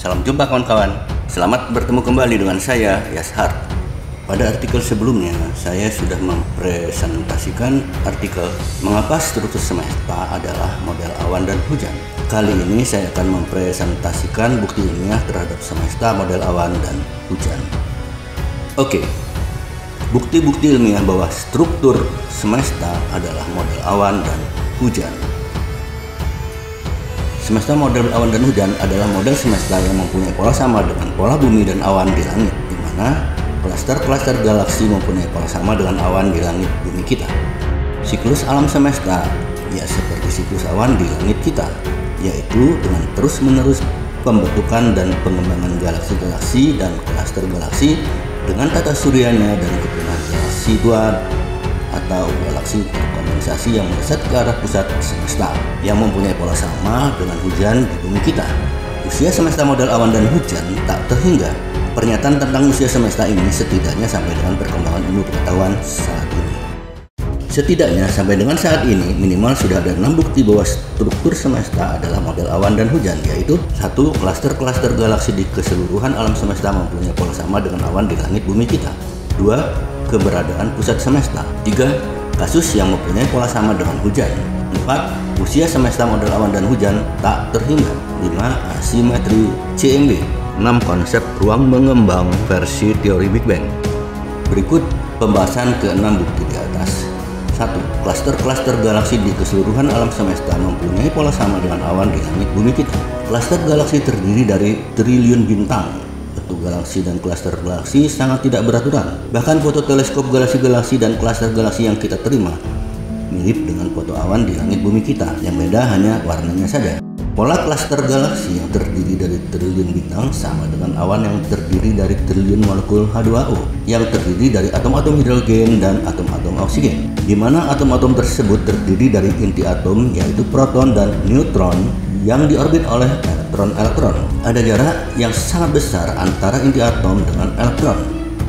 Salam jumpa kawan-kawan. Selamat bertemu kembali dengan saya, Yashar. Pada artikel sebelumnya, saya sudah mempresentasikan artikel Mengapa Struktur Semesta adalah Model Awan dan Hujan. Kali ini saya akan mempresentasikan bukti ilmiah terhadap semesta, model awan, dan hujan. Oke, bukti-bukti ilmiah bahwa struktur semesta adalah model awan dan hujan. Semesta, model awan, dan hujan adalah model semesta yang mempunyai pola sama dengan pola bumi dan awan di langit, di mana klaster-klaster galaksi mempunyai pola sama dengan awan di langit bumi kita. Siklus alam semesta ya seperti siklus awan di langit kita, yaitu dengan terus-menerus pembentukan dan pengembangan galaksi-galaksi dan klaster galaksi dengan tata suryanya dan kepunahan galaksi tua atau galaksi terkondensasi yang melesat ke arah pusat semesta yang mempunyai pola sama dengan hujan di bumi kita. Usia semesta, model awan, dan hujan tak terhingga. Pernyataan tentang usia semesta ini setidaknya sampai dengan perkembangan ilmu pengetahuan saat ini. Setidaknya sampai dengan saat ini minimal sudah ada 6 bukti bahwa struktur semesta adalah model awan dan hujan, yaitu 1. Klaster-klaster galaksi di keseluruhan alam semesta mempunyai pola sama dengan awan di langit bumi kita. 2. Keberadaan pusat semesta. 3. Kasus yang mempunyai pola sama dengan hujan. 4. Usia semesta, model awan, dan hujan tak terhingga. 5. Asimetri CMB. 6. Konsep ruang mengembang versi teori Big Bang. Berikut pembahasan ke-6 bukti di atas. 1. Klaster-klaster galaksi di keseluruhan alam semesta mempunyai pola sama dengan awan di langit bumi kita. Klaster galaksi terdiri dari triliun bintang. Bentuk galaksi dan klaster galaksi sangat tidak beraturan. Bahkan foto teleskop galaksi-galaksi dan klaster galaksi yang kita terima mirip dengan foto awan di langit bumi kita. Yang beda hanya warnanya saja. Pola klaster galaksi yang terdiri dari triliun bintang sama dengan awan yang terdiri dari triliun molekul H2O yang terdiri dari atom-atom hidrogen dan atom-atom oksigen, di mana atom-atom tersebut terdiri dari inti atom yaitu proton dan neutron yang diorbit oleh elektron-elektron. Ada jarak yang sangat besar antara inti atom dengan elektron.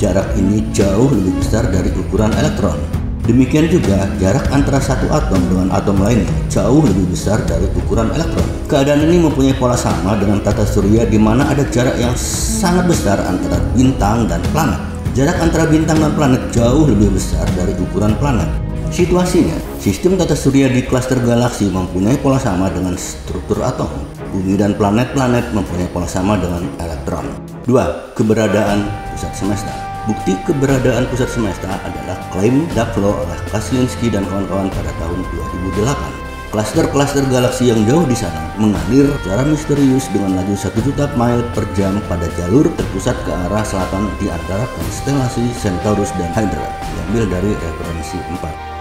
Jarak ini jauh lebih besar dari ukuran elektron. Demikian juga jarak antara satu atom dengan atom lainnya jauh lebih besar dari ukuran elektron. Keadaan ini mempunyai pola sama dengan tata surya, di mana ada jarak yang sangat besar antara bintang dan planet. Jarak antara bintang dan planet jauh lebih besar dari ukuran planet. Situasinya, sistem tata surya di klaster galaksi mempunyai pola sama dengan struktur atom. Bumi dan planet-planet mempunyai pola sama dengan elektron. 2. Keberadaan pusat semesta. Bukti keberadaan pusat semesta adalah klaim Dark-Flow oleh Kaslinski dan kawan-kawan pada tahun 2008. Klaster-klaster galaksi yang jauh di sana mengalir secara misterius dengan laju 1 juta mile per jam pada jalur terpusat ke arah selatan di antara konstelasi Centaurus dan Hydra, diambil dari referensi 4.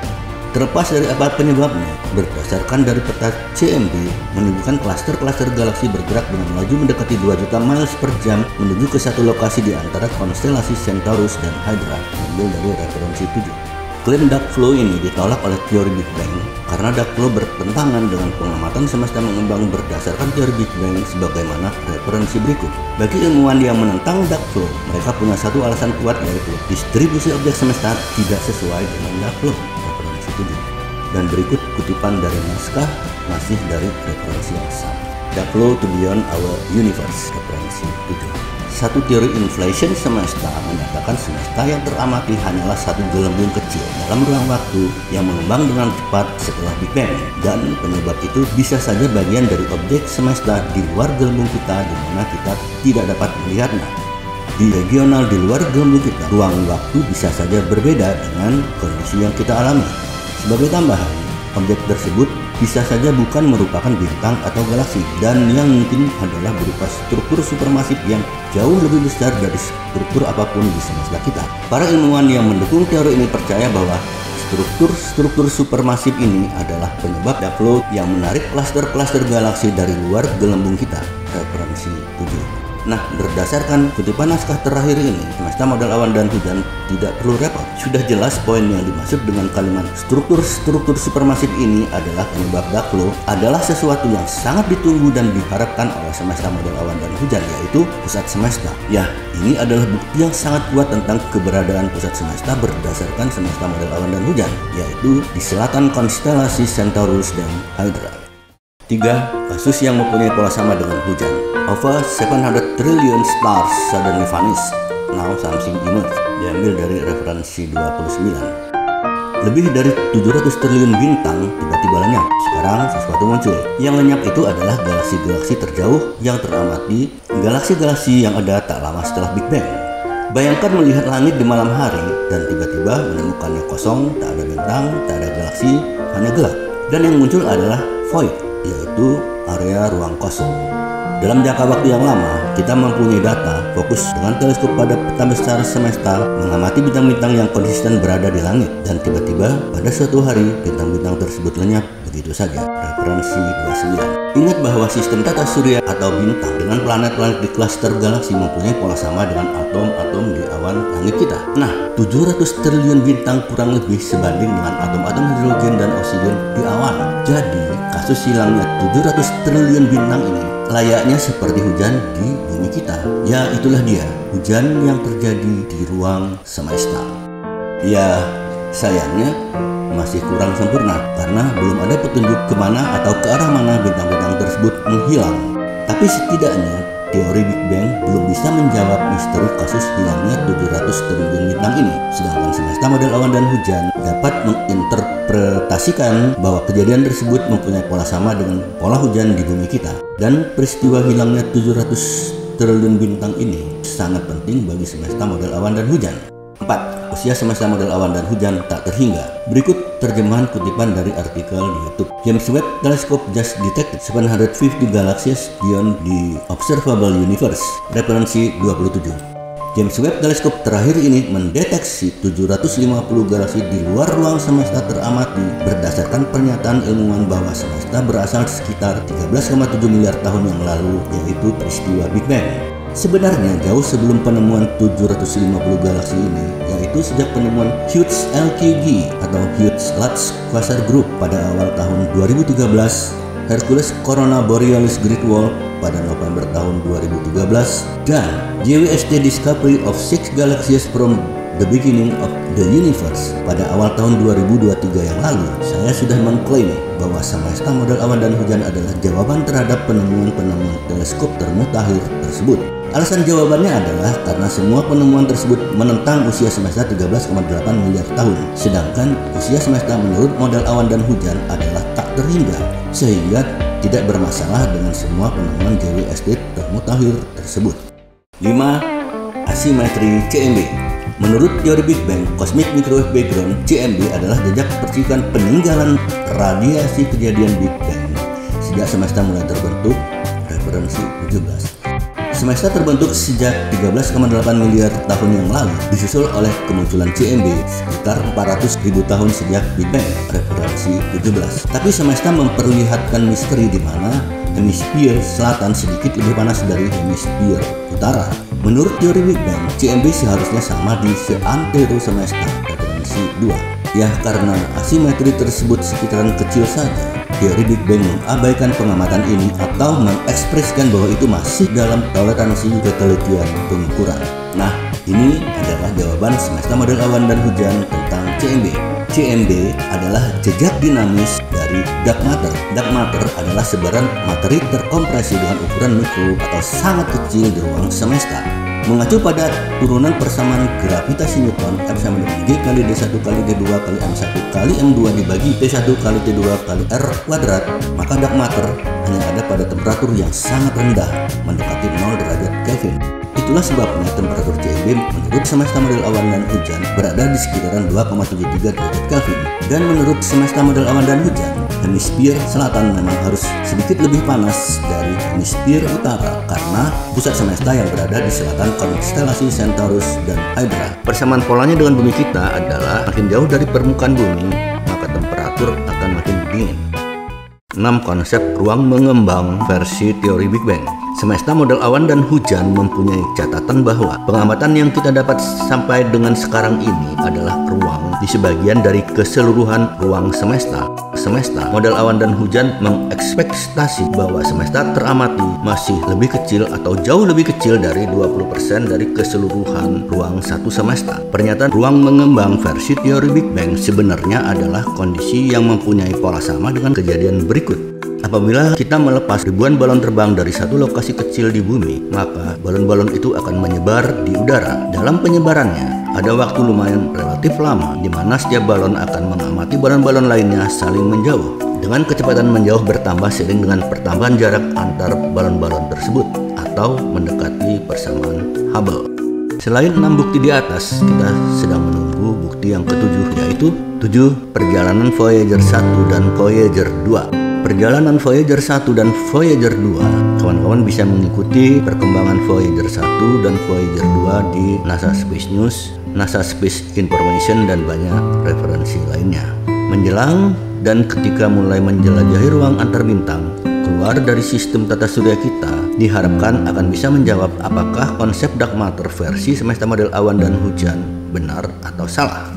Terlepas dari apa penyebabnya, berdasarkan dari peta CMB menunjukkan klaster-klaster galaksi bergerak dengan laju mendekati 2 juta miles per jam menuju ke satu lokasi di antara konstelasi Centaurus dan Hydra, diambil dari referensi 7. Klaim Dark-Flow ini ditolak oleh teori Big Bang karena Dark-Flow bertentangan dengan pengamatan semesta mengembang berdasarkan teori Big Bang sebagaimana referensi berikut. Bagi ilmuwan yang menentang Dark-Flow, mereka punya satu alasan kuat, yaitu distribusi objek semesta tidak sesuai dengan Dark-Flow. Dan berikut kutipan dari naskah masih dari referensi yang sama. Dark-Flow to Beyond Our Universe, referensi 7. Satu teori inflation semesta menyatakan semesta yang teramati hanyalah satu gelembung kecil dalam ruang waktu yang mengembang dengan cepat setelah Big Bang, dan penyebab itu bisa saja bagian dari objek semesta di luar gelembung kita, di mana kita tidak dapat melihatnya. Di regional di luar gelembung kita, ruang waktu bisa saja berbeda dengan kondisi yang kita alami. Sebagai tambahan, objek tersebut bisa saja bukan merupakan bintang atau galaksi, dan yang mungkin adalah berupa struktur supermasif yang jauh lebih besar dari struktur apapun di semesta kita. Para ilmuwan yang mendukung teori ini percaya bahwa struktur supermasif ini adalah penyebab Dark-Flow yang menarik klaster-klaster galaksi dari luar gelembung kita, referensi 7. Nah, berdasarkan kutipan naskah terakhir ini, semesta, model awan, dan hujan tidak perlu repot. Sudah jelas poin yang dimaksud dengan kalimat struktur supermasif ini adalah penyebab Dark-Flow adalah sesuatu yang sangat ditunggu dan diharapkan oleh semesta, model awan, dan hujan, yaitu pusat semesta. Ya, ini adalah bukti yang sangat kuat tentang keberadaan pusat semesta berdasarkan semesta, model awan, dan hujan, yaitu di selatan konstelasi Centaurus dan Hydra. 3. Kasus yang mempunyai pola sama dengan hujan. Over 700 trillion stars suddenly vanish. Now something emerged. Diambil dari referensi 29. Lebih dari 700 triliun bintang tiba-tiba lenyap. Sekarang sesuatu muncul. Yang lenyap itu adalah galaksi-galaksi terjauh yang teramati, galaksi-galaksi yang ada tak lama setelah Big Bang. Bayangkan melihat langit di malam hari dan tiba-tiba menemukannya kosong, tak ada bintang, tak ada galaksi, hanya gelap. Dan yang muncul adalah void, yaitu area ruang kosong. Dalam jangka waktu yang lama, kita mempunyai data fokus dengan teleskop pada peta besar semesta mengamati bintang-bintang yang konsisten berada di langit, dan tiba-tiba pada suatu hari bintang-bintang tersebut lenyap begitu saja. Referensi 29. Ingat bahwa sistem tata surya atau bintang dengan planet-planet di klaster galaksi mempunyai pola sama dengan atom-atom di awan langit kita. Nah, 700 triliun bintang kurang lebih sebanding dengan atom-atom hidrogen dan oksigen di awan. Jadi, kasus hilangnya 700 triliun bintang ini layaknya seperti hujan di bumi kita. Ya, itulah dia, hujan yang terjadi di ruang semesta. Ya, sayangnya masih kurang sempurna karena belum ada petunjuk kemana atau ke arah mana bintang-bintang tersebut menghilang. Tapi setidaknya teori Big Bang belum bisa menjawab misteri kasus hilangnya 700 triliun bintang ini. Sedangkan semesta model awan dan hujan dapat menginterpretasikan bahwa kejadian tersebut mempunyai pola sama dengan pola hujan di bumi kita. Dan peristiwa hilangnya 700 triliun bintang ini sangat penting bagi semesta model awan dan hujan. 4. Usia semesta model awan dan hujan tak terhingga. Berikut terjemahan kutipan dari artikel di YouTube. James Webb Telescope just detected 750 galaxies beyond the observable universe. Referensi 27. James Webb Telescope terakhir ini mendeteksi 750 galaksi di luar ruang semesta teramati berdasarkan pernyataan ilmuwan bahwa semesta berasal sekitar 13,7 miliar tahun yang lalu, yaitu peristiwa Big Bang. Sebenarnya jauh sebelum penemuan 750 galaksi ini, yaitu sejak penemuan Huge LQG atau Huge Large Quasar Group pada awal tahun 2013, Hercules Corona Borealis Great Wall pada November tahun 2013, dan JWST Discovery of Six Galaxies from the Beginning of the Universe pada awal tahun 2023 yang lalu. Saya sudah mengklaim bahwa semesta model awan dan hujan adalah jawaban terhadap penemuan-penemuan teleskop termutakhir tersebut. Alasan jawabannya adalah karena semua penemuan tersebut menentang usia semesta 13,8 miliar tahun, sedangkan usia semesta menurut model awan dan hujan adalah tak terhingga, sehingga tidak bermasalah dengan semua penemuan JWST termutakhir tersebut. 5. Asimetri CMB. Menurut teori Big Bang, Cosmic Microwave Background (CMB) adalah jejak percikan peninggalan radiasi kejadian Big Bang sejak semesta mulai terbentuk. Referensi 17. Semesta terbentuk sejak 13,8 miliar tahun yang lalu, disusul oleh kemunculan CMB sekitar 400.000 tahun sejak Big Bang. Referensi 17. Tapi semesta memperlihatkan misteri di mana hemisfer selatan sedikit lebih panas dari hemisfer utara. Menurut teori Big Bang, CMB seharusnya sama di seantero semesta. Referensi 2. Ya, karena asimetri tersebut sekitaran kecil saja, teori Big Bang mengabaikan pengamatan ini atau mengekspresikan bahwa itu masih dalam toleransi ketelitian pengukuran. Nah, ini adalah jawaban semesta model awan dan hujan tentang CMB. CMB adalah jejak dinamis dari dark matter. Dark matter adalah sebaran materi terkompresi dengan ukuran mikro atau sangat kecil di ruang semesta. Mengacu pada turunan persamaan gravitasi Newton, F sama dengan G kali D1 kali D2 kali M1 kali M2 dibagi T1 kali T2 kali R kuadrat, maka dark matter hanya ada pada temperatur yang sangat rendah, mendekati 0 derajat Kelvin. Itulah sebabnya temperatur CMB menurut semesta model awan dan hujan berada di sekitaran 2,73 derajat Kelvin. Dan menurut semesta model awan dan hujan, hemisfer selatan memang harus sedikit lebih panas dari hemisfer utara karena pusat semesta yang berada di selatan konstelasi Centaurus dan Hydra. Persamaan polanya dengan bumi kita adalah makin jauh dari permukaan bumi, maka temperatur akan makin dingin. 6. Konsep ruang mengembang versi teori Big Bang. Semesta model awan dan hujan mempunyai catatan bahwa pengamatan yang kita dapat sampai dengan sekarang ini adalah ruang di sebagian dari keseluruhan ruang semesta. Semesta model awan dan hujan mengekspektasi bahwa semesta teramati masih lebih kecil atau jauh lebih kecil dari 20% dari keseluruhan ruang satu semesta. Pernyataan ruang mengembang versi teori Big Bang sebenarnya adalah kondisi yang mempunyai pola sama dengan kejadian berikut. Apabila kita melepas ribuan balon terbang dari satu lokasi kecil di bumi, maka balon-balon itu akan menyebar di udara. Dalam penyebarannya, ada waktu lumayan relatif lama di mana setiap balon akan mengamati balon-balon lainnya saling menjauh. Dengan kecepatan menjauh bertambah seiring dengan pertambahan jarak antar balon-balon tersebut atau mendekati persamaan Hubble. Selain 6 bukti di atas, kita sedang menunggu bukti yang ketujuh, yaitu 7 perjalanan Voyager 1 dan Voyager 2. Perjalanan Voyager 1 dan Voyager 2, kawan-kawan bisa mengikuti perkembangan Voyager 1 dan Voyager 2 di NASA Space News, NASA Space Information, dan banyak referensi lainnya. Menjelang dan ketika mulai menjelajahi ruang antar bintang, keluar dari sistem tata surya kita, diharapkan akan bisa menjawab apakah konsep dark matter versi semesta model awan dan hujan benar atau salah.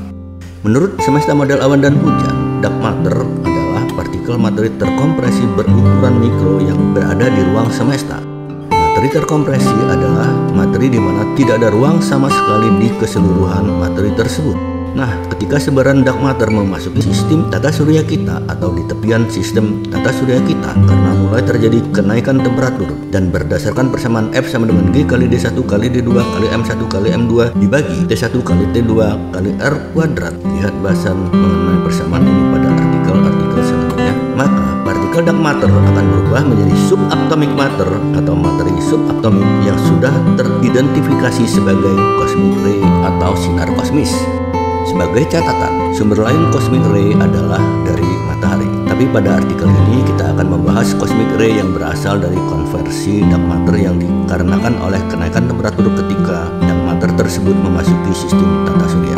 Menurut semesta model awan dan hujan, dark matter adalah partikel materi terkompresi berukuran mikro yang berada di ruang semesta. Materi terkompresi adalah materi di mana tidak ada ruang sama sekali di keseluruhan materi tersebut. Nah, ketika sebaran dark matter memasuki sistem tata surya kita atau di tepian sistem tata surya kita karena mulai terjadi kenaikan temperatur dan berdasarkan persamaan F sama dengan G kali D1 kali D2 kali M1 kali M2 dibagi T1 kali T2 kali R kuadrat. Lihat bahasan mengenai persamaan ini pada artikel-artikel selanjutnya. Maka partikel dark matter akan berubah menjadi subatomic matter atau materi subatomik yang sudah teridentifikasi sebagai cosmic ray atau sinar kosmis. Sebagai catatan, sumber lain cosmic ray adalah dari matahari. Tapi pada artikel ini kita akan membahas cosmic ray yang berasal dari konversi dark matter yang dikarenakan oleh kenaikan temperatur ketika dark matter tersebut memasuki sistem tata surya.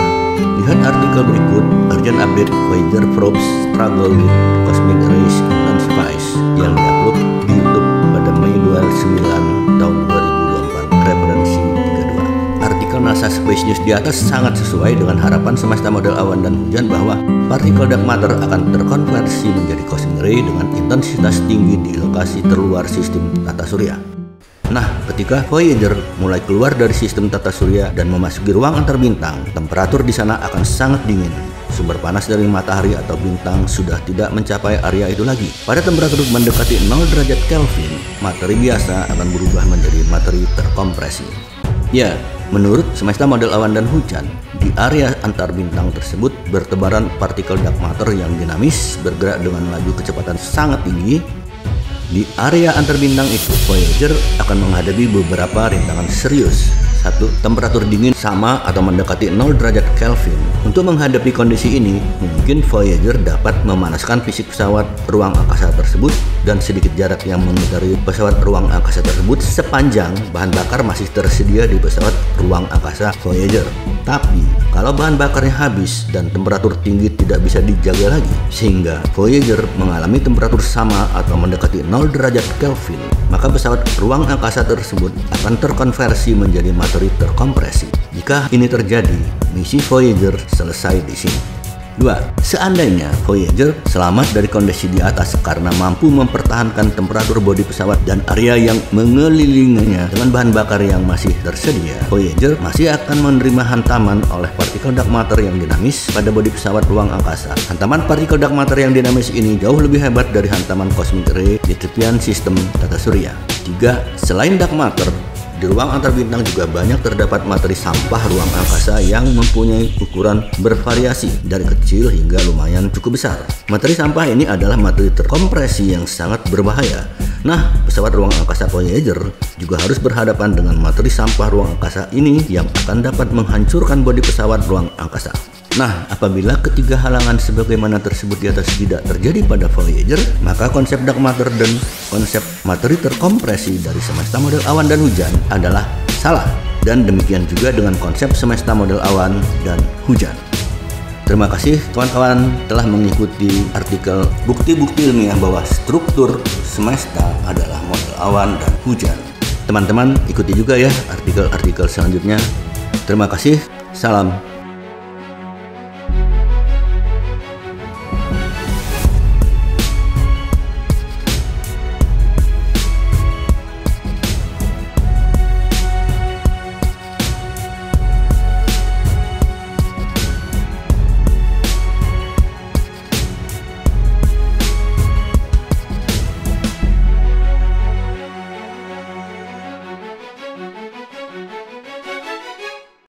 Lihat artikel berikut, Urgent Update Voyager Probes Struggle with Cosmic Rays Intensifies yang diupload di YouTube pada Mei 29 tahun 2024, referensi 32. Artikel NASA Space News di atas sangat sesuai dengan harapan semesta model awan dan hujan bahwa partikel dark matter akan terkonversi menjadi cosmic ray dengan intensitas tinggi di lokasi terluar sistem tata surya. Nah, ketika Voyager mulai keluar dari sistem tata surya dan memasuki ruang antar bintang, temperatur di sana akan sangat dingin. Sumber panas dari matahari atau bintang sudah tidak mencapai area itu lagi. Pada temperatur mendekati 0 derajat Kelvin, materi biasa akan berubah menjadi materi terkompresi. Ya, menurut semesta model awan dan hujan, di area antar bintang tersebut bertebaran partikel dark matter yang dinamis bergerak dengan laju kecepatan sangat tinggi. Di area antar bintang itu, Voyager akan menghadapi beberapa rintangan serius. 1. Temperatur dingin sama atau mendekati 0 derajat Kelvin. Untuk menghadapi kondisi ini, mungkin Voyager dapat memanaskan fisik pesawat ruang angkasa tersebut dan sedikit jarak yang mengitari pesawat ruang angkasa tersebut sepanjang bahan bakar masih tersedia di pesawat ruang angkasa Voyager. Tapi, kalau bahan bakarnya habis dan temperatur tinggi tidak bisa dijaga lagi, sehingga Voyager mengalami temperatur sama atau mendekati 0 derajat Kelvin, maka pesawat ruang angkasa tersebut akan terkonversi menjadi materi terkompresi. Jika ini terjadi, misi Voyager selesai di sini. 2. Seandainya Voyager selamat dari kondisi di atas karena mampu mempertahankan temperatur bodi pesawat dan area yang mengelilinginya dengan bahan bakar yang masih tersedia, Voyager masih akan menerima hantaman oleh partikel dark matter yang dinamis pada bodi pesawat ruang angkasa. Hantaman partikel dark matter yang dinamis ini jauh lebih hebat dari hantaman cosmic ray di tepian sistem tata surya. 3. Selain dark matter, di ruang antar bintang juga banyak terdapat materi sampah ruang angkasa yang mempunyai ukuran bervariasi dari kecil hingga lumayan cukup besar. Materi sampah ini adalah materi terkompresi yang sangat berbahaya. Nah, pesawat ruang angkasa Voyager juga harus berhadapan dengan materi sampah ruang angkasa ini yang akan dapat menghancurkan bodi pesawat ruang angkasa. Nah, apabila ketiga halangan sebagaimana tersebut di atas tidak terjadi pada Voyager, maka konsep dark matter dan konsep materi terkompresi dari semesta model awan dan hujan adalah salah. Dan demikian juga dengan konsep semesta model awan dan hujan. Terima kasih kawan-kawan telah mengikuti artikel bukti-bukti ilmiah bahwa struktur semesta adalah model awan dan hujan. Teman-teman ikuti juga ya artikel-artikel selanjutnya. Terima kasih, salam